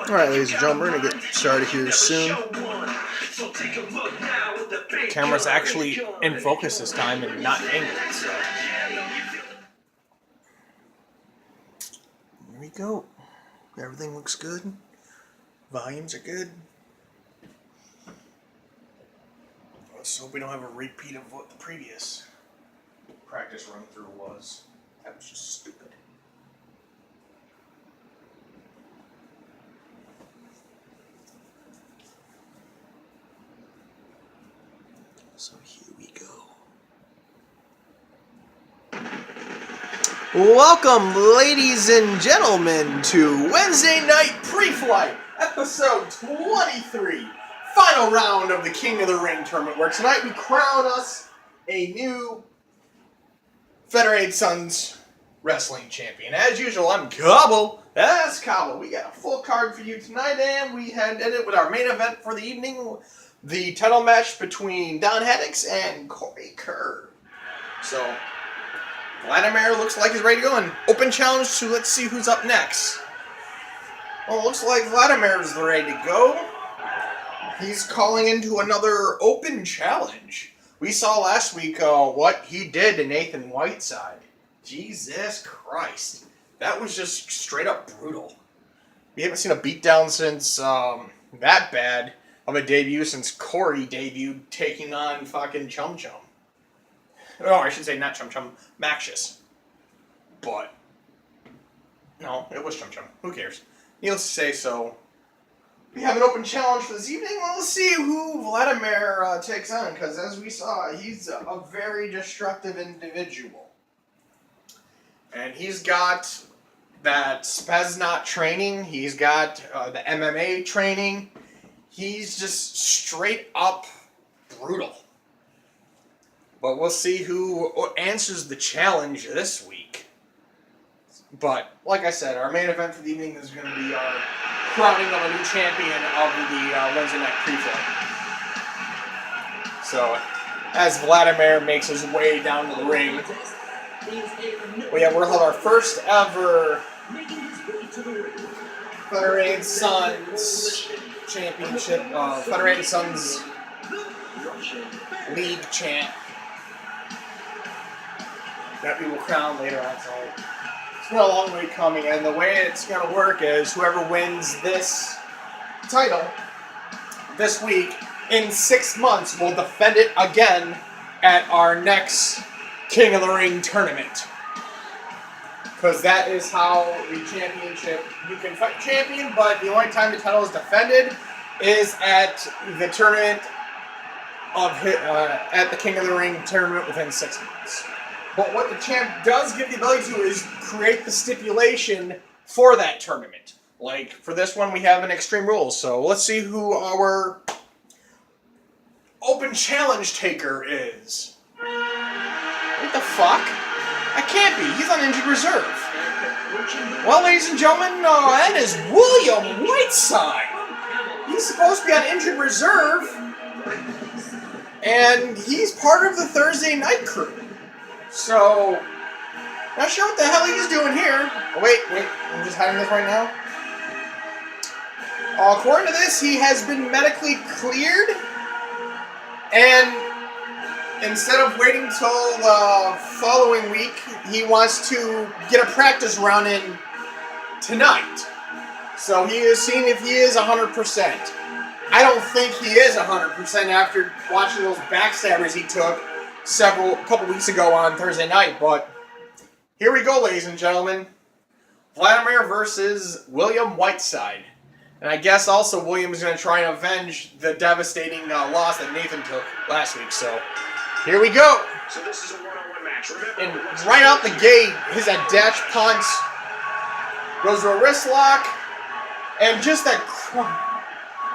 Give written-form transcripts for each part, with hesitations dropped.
Alright, ladies and gentlemen, we're going to get started here soon. Camera's actually in focus this time and not angled, so. Here we go. Everything looks good. Volumes are good. Let's hope we don't have a repeat of what the previous practice run through was. That was just stupid. So here we go. Welcome, ladies and gentlemen, to Wednesday Night Pre-Flight, episode 23, final round of the King of the Ring tournament, where tonight we crown us a new Federated Sons Wrestling Champion. As usual, I'm Cobble. That's Cobble. We got a full card for you tonight, and we head in it with our main event for the evening, the title match between Don Haddix and Corey Kerr. So, Vladimir looks like he's ready to go. An open challenge, so let's see who's up next. Well, it looks like Vladimir's ready to go. He's calling into another open challenge. We saw last week what he did to Nathan Whiteside. Jesus Christ. That was just straight up brutal. We haven't seen a beatdown since that bad of a debut since Corey debuted taking on fucking Chum Chum. Oh, I should say not Chum Chum, Maxius. But, no, it was Chum Chum. Who cares? Needless to say, so we have an open challenge for this evening. Well, let's see who Vladimir takes on, because as we saw, he's a very destructive individual. And he's got that Spetsnaz training. He's got the MMA training. He's just straight up brutal. But we'll see who answers the challenge this week. But, like I said, our main event for the evening is going to be our crowning of a new champion of the Wednesday Night Pre-Flight. So, as Vladimir makes his way down to the ring, we'll have our first ever Federated Sons Championship, Federated Sons League champ that we will crown later on tonight. It's been a long way coming, and the way it's going to work is whoever wins this title this week in 6 months will defend it again at our next King of the Ring tournament. Because that is how the championship, you can fight champion, but the only time the title is defended is at the tournament at the King of the Ring tournament within 6 months. But what the champ does give the ability to is create the stipulation for that tournament. Like, for this one, we have an Extreme Rules. So let's see who our open challenge taker is. What the fuck? I can't be. He's on injured reserve. Well, ladies and gentlemen, that is William Whiteside. He's supposed to be on injured reserve, and he's part of the Thursday night crew. So, not sure what the hell he's doing here. Oh, wait, I'm just hiding this right now. According to this, he has been medically cleared, and instead of waiting till the following week, he wants to get a practice run in tonight. So he is seeing if he is 100%. I don't think he is 100% after watching those backstabbers he took a couple weeks ago on Thursday night, but here we go, ladies and gentlemen. Vladimir versus William Whiteside. And I guess also William is going to try and avenge the devastating loss that Nathan took last week, so here we go. So this is a one-on-one match. Remember, and right out the gate, his dash punch goes to a wrist lock, and just that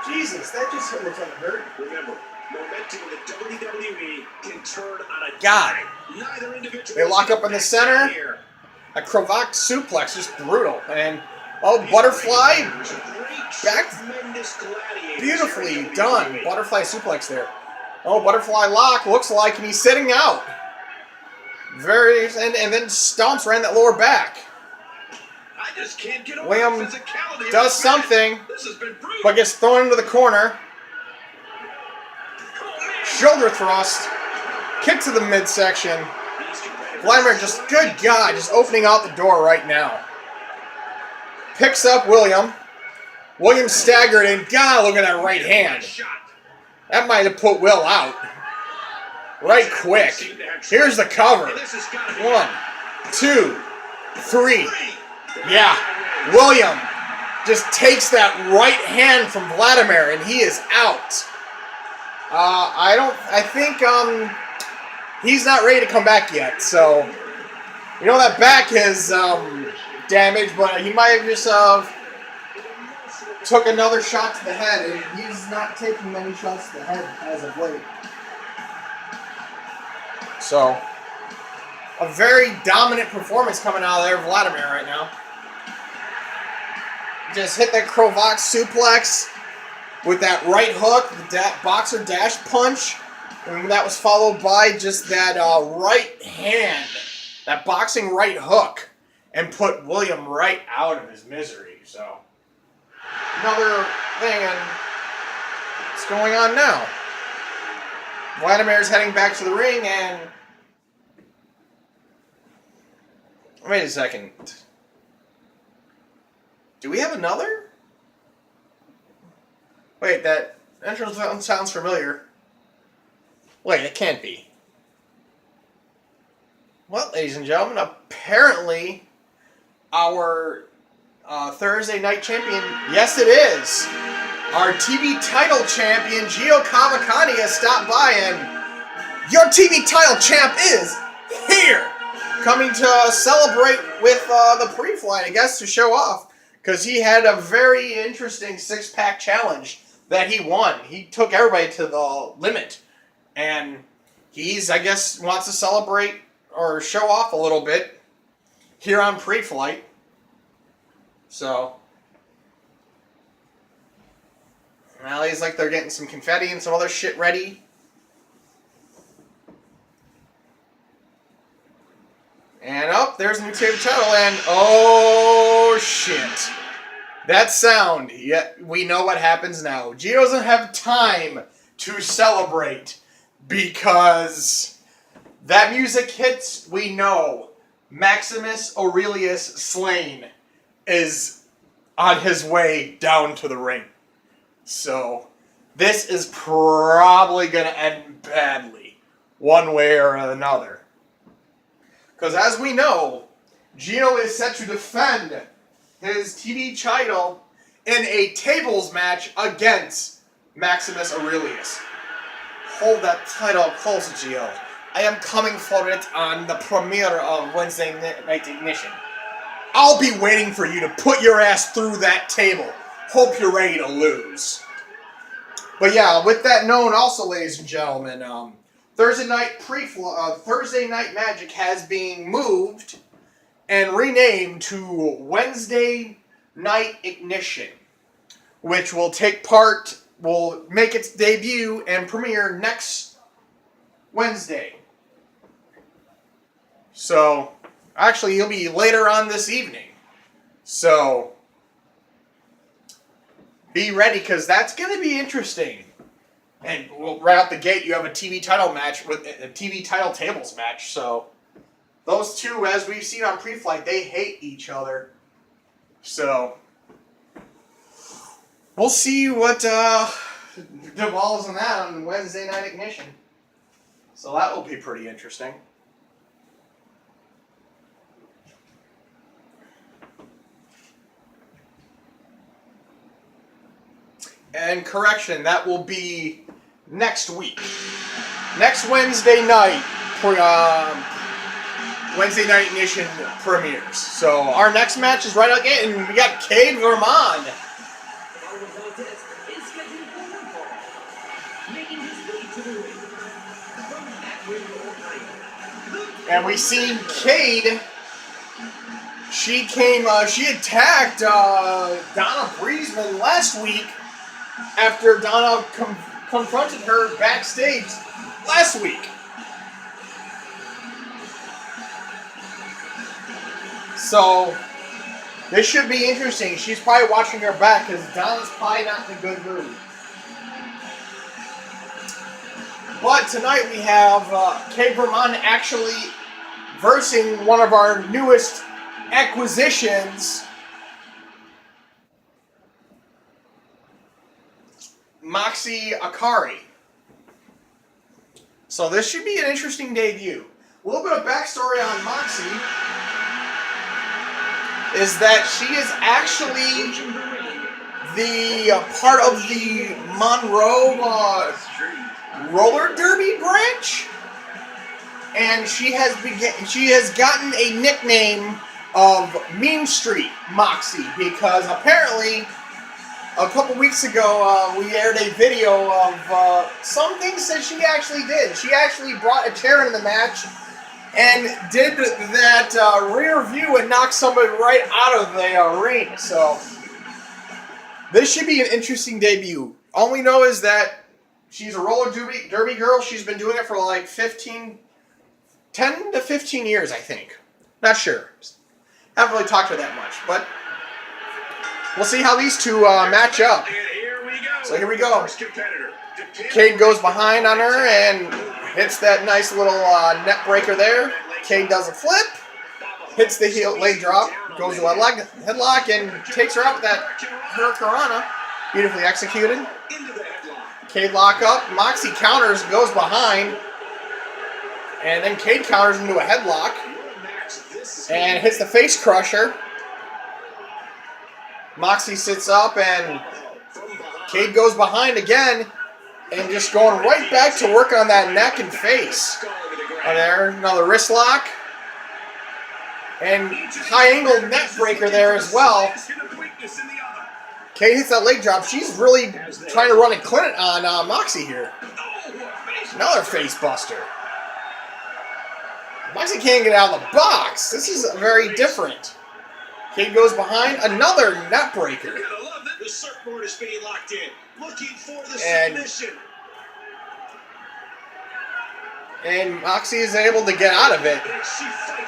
Jesus, that just hit looks like it hurt. Remember, momentum in the WWE can turn on a God. Neither individual. They lock up in the center. A Krovak suplex, just brutal. And butterfly back, beautifully done. Butterfly suplex there. Butterfly lock looks like, and he's sitting out. And then stomps right in that lower back. I just can't get over William the physicality of does this match. something, This has been brutal. but gets thrown into the corner. Shoulder thrust. Kick to the midsection. Vladimir just, good God, just opening out the door right now. Picks up William. William staggered, and God, look at that right hand. That might have put Will out. Right quick. Here's the cover. 1, 2, 3. Yeah, William just takes that right hand from Vladimir, and he is out. I think he's not ready to come back yet, so you know that back is damaged, but he might have just took another shot to the head, and he's not taking many shots to the head as of late. So, a very dominant performance coming out of there, Vladimir, right now. Just hit that Krovac suplex with that right hook, the boxer dash punch, and that was followed by just that right hand, that boxing right hook, and put William right out of his misery. So, another thing, and what's going on now? Vladimir's heading back to the ring, and wait a second. Do we have another? Wait, that entrance sounds familiar. Wait, it can't be. Well, ladies and gentlemen, apparently our Thursday night champion, yes it is, our TV title champion, Gio Cavalcanti, has stopped by, and your TV title champ is here, coming to celebrate with the pre-flight, I guess, to show off, because he had a very interesting six-pack challenge that he won. He took everybody to the limit, and he's, I guess, wants to celebrate or show off a little bit here on pre-flight. So, well, he's like they're getting some confetti and some other shit ready. And there's the new TV title, and oh shit. That sound, yeah, we know what happens now. Gio doesn't have time to celebrate because that music hits, we know Maximus Aurelius Slain is on his way down to the ring. So, this is probably going to end badly, one way or another. Because as we know, Gio is set to defend his TV title in a tables match against Maximus Aurelius. Hold that title close, Gio. I am coming for it on the premiere of Wednesday Night Ignition. I'll be waiting for you to put your ass through that table. Hope you're ready to lose. But yeah, with that known also, ladies and gentlemen, Thursday Night Magic has been moved and renamed to Wednesday Night Ignition, which will make its debut and premiere next Wednesday. So, actually, it'll be later on this evening. So, be ready, because that's going to be interesting. And right out the gate, you have a TV title match, with a TV title tables match, so those two, as we've seen on pre-flight, they hate each other. So, we'll see what devolves on that on Wednesday Night Ignition. So that will be pretty interesting. And correction, that will be next week. Next Wednesday night, Wednesday Night Ignition premieres. So our next match is right out the gate, and we got Cade Vermont. And we seen Cade. She attacked Donna Breezeman last week after Donna confronted her backstage last week. So, This should be interesting. She's probably watching her back because Don's probably not in a good mood. But tonight we have Kate Vermont actually versing one of our newest acquisitions, Moxie Akari. So this should be an interesting debut. A little bit of backstory on Moxie is that she is actually the part of the Monroe roller derby branch, and she has gotten a nickname of Mean Street Moxie because apparently a couple weeks ago we aired a video of some things that she actually did. She actually brought a chair in the match and did that rear view and knocked somebody right out of the ring. So this should be an interesting debut. All we know is that she's a roller derby girl. She's been doing it for like 10 to 15 years, I think. Not sure. Haven't really talked to her that much, but we'll see how these two match up. So here we go. Cade goes behind on her and hits that nice little net breaker there. Cade does a flip, hits the heel leg drop, goes to a headlock, and takes her out with that hurricanrana. Beautifully executed. Cade lock up. Moxie counters, goes behind, and then Cade counters into a headlock and hits the face crusher. Moxie sits up and Cade goes behind again and just going right back to work on that neck and face. There, another wrist lock. And high angle neck breaker there as well. Cade hits that leg drop. She's really trying to run a clinic on Moxie here. Another face buster. Moxie can't get out of the box. This is very different. Cade goes behind, another net breaker. The surfboard is being locked in, looking for the submission. And Moxie is able to get out of it.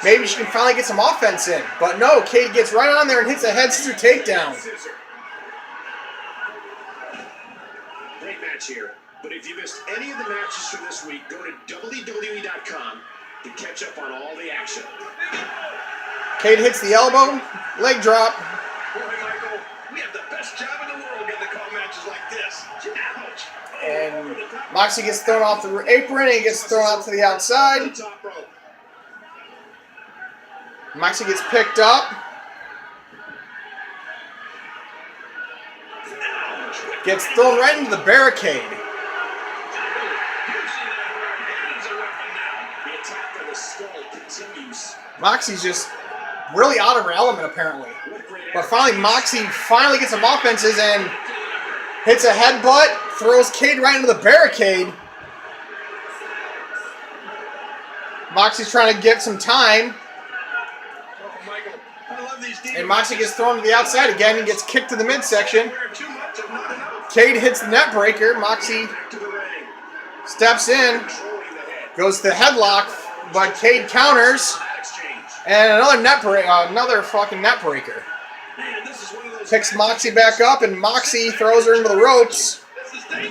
Maybe she can finally get some offense in. But no, Cade gets right on there and hits a head scissor takedown. Great match here. But if you missed any of the matches from this week, go to WWE.com to catch up on all the action. Cade hits the elbow, leg drop. Boy, Michael, we have the best job in the world getting to call matches like this. Ouch. And Moxie gets thrown off the apron and he gets thrown out to the outside. Moxie gets picked up. Gets thrown right into the barricade. Moxie's just really out of her element apparently. But finally Moxie gets some offenses and hits a headbutt, throws Cade right into the barricade. Moxie's trying to get some time. And Moxie gets thrown to the outside again and gets kicked to the midsection. Cade hits the net breaker. Moxie steps in, goes to the headlock, but Cade counters. And another fucking net breaker. Picks Moxie back up, and Moxie throws her into the ropes.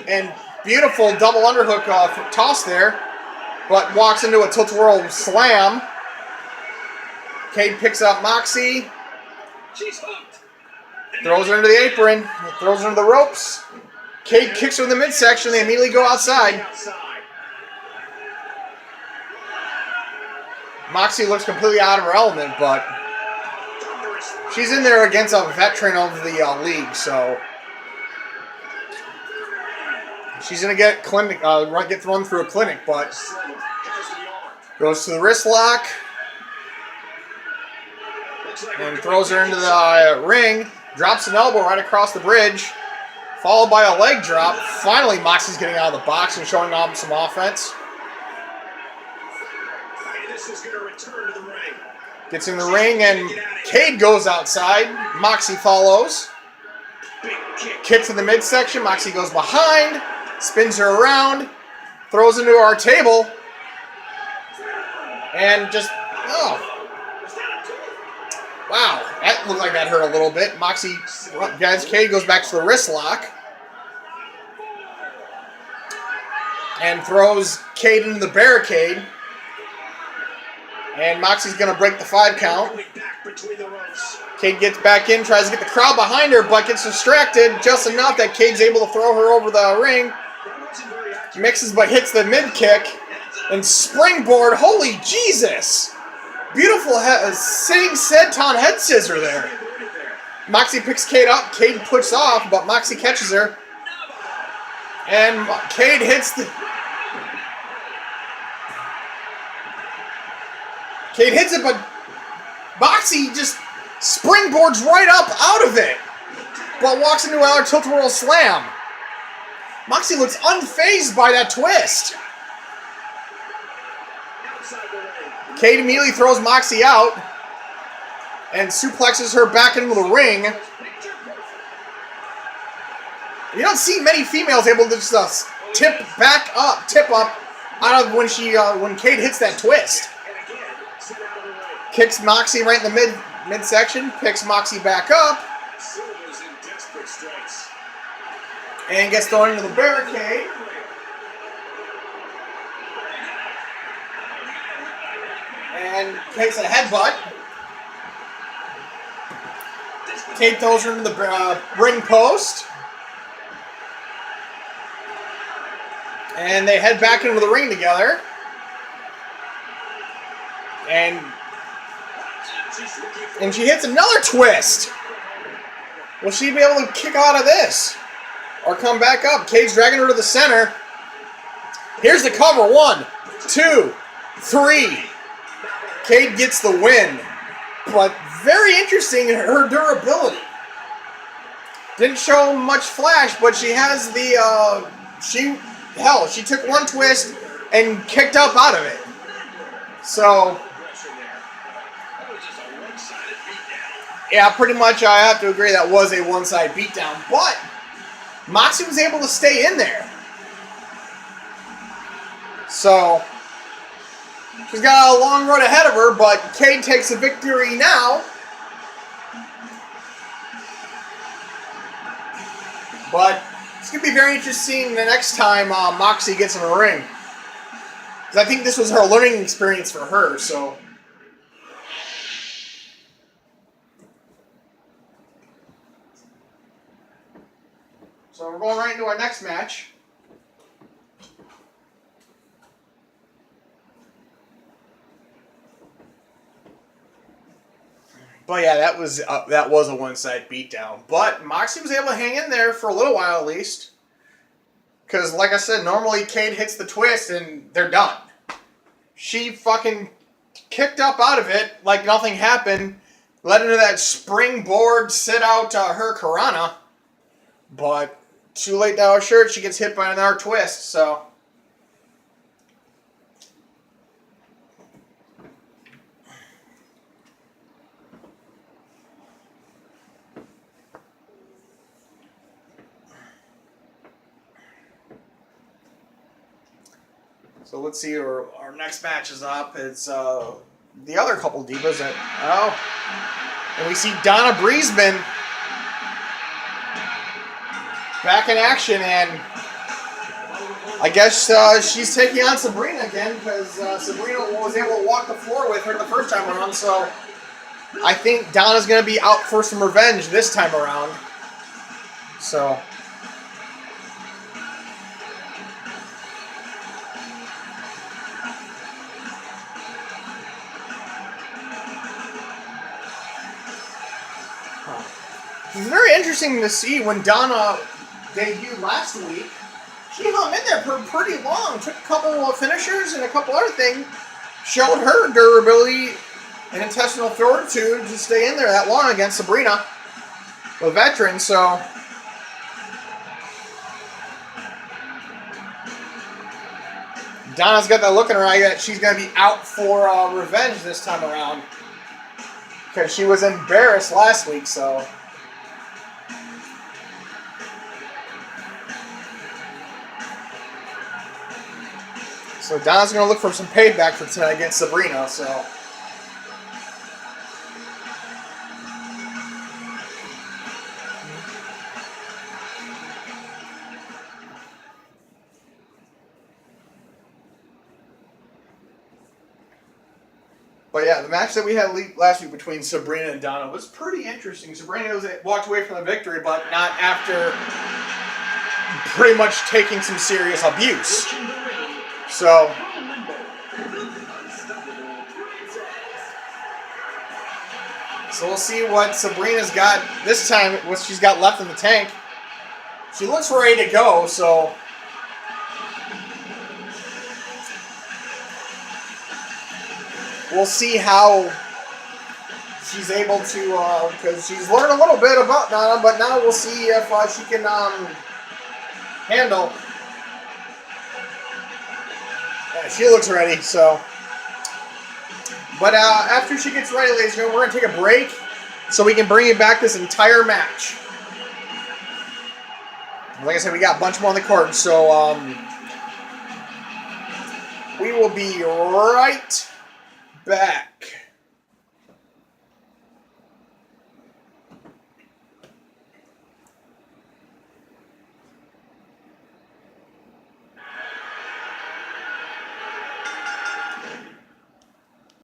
And beautiful double underhook toss there, but walks into a tilt-a-whirl slam. Cade picks up Moxie, throws her into the apron, throws her into the ropes. Cade kicks her in the midsection, they immediately go outside. Moxie looks completely out of her element, but she's in there against a veteran of the league, so she's gonna get thrown through a clinic, but goes to the wrist lock and throws her into the ring, drops an elbow right across the bridge, followed by a leg drop. Finally, Moxie's getting out of the box and showing off some offense. Gets in the ring and Cade goes outside. Moxie follows. Kick to the midsection. Moxie goes behind, spins her around, throws into our table, and just Wow, that looked like that hurt a little bit. Moxie, guys, Cade goes back to the wrist lock. And throws Cade into the barricade. And Moxie's going to break the 5 count. Cade gets back in, tries to get the crowd behind her, but gets distracted just enough that Cade's able to throw her over the ring. Mixes but hits the mid kick. And springboard, holy Jesus! Beautiful sitting senton head scissor there. Moxie picks Cade up, Cade puts off, but Moxie catches her. And Cade hits the... Cade hits it, but Moxie just springboards right up out of it, but walks into another tilt-a-whirl slam. Moxie looks unfazed by that twist. Cade immediately throws Moxie out and suplexes her back into the ring. You don't see many females able to just tip up out of when Cade hits that twist. Kicks Moxie right in the midsection, picks Moxie back up, and gets thrown into the barricade. And takes a headbutt. Cade throws her into the ring post. And they head back into the ring together. And she hits another twist. Will she be able to kick out of this? Or come back up? Cade's dragging her to the center. Here's the cover. 1, 2, 3. Cade gets the win. But very interesting in her durability. Didn't show much flash, but she has the... she took one twist and kicked up out of it. So... yeah, pretty much I have to agree that was a one-side beatdown. But Moxie was able to stay in there. So she's got a long road ahead of her, but Cade takes the victory now. But it's going to be very interesting the next time Moxie gets in the ring. Because I think this was her learning experience for her, so... So we're going right into our next match. But yeah, that was a one-side beatdown. But Moxie was able to hang in there for a little while at least. Because like I said, normally Cade hits the twist and they're done. She fucking kicked up out of it like nothing happened. Led into that springboard sit out Hurricanrana. But too late to our shirt, she gets hit by another twist, so... So let's see, our next match is up. It's the other couple divas that... oh. And we see Donna Breezeman back in action, and I guess she's taking on Sabrina again because Sabrina was able to walk the floor with her the first time around, so I think Donna's going to be out for some revenge this time around. So... it's very interesting to see when Donna debuted last week. She hung in there for pretty long. Took a couple of finishers and a couple other things. Showed her durability and intestinal fortitude to stay in there that long against Sabrina, a veteran. So Donna's got that look in her eye that she's going to be out for revenge this time around. Because she was embarrassed last week, so... So Donna's going to look for some payback for tonight against Sabrina, so... But yeah, the match that we had last week between Sabrina and Donna was pretty interesting. Sabrina walked away from the victory, but not after pretty much taking some serious abuse. So we'll see what Sabrina's got this time, what she's got left in the tank. She looks ready to go, so we'll see how she's able to, because she's learned a little bit about Donna, but now we'll see if she can handle. Yeah, she looks ready, so. But after she gets ready, ladies and gentlemen, we're going to take a break so we can bring you back this entire match. Like I said, we got a bunch more on the card, so we will be right back.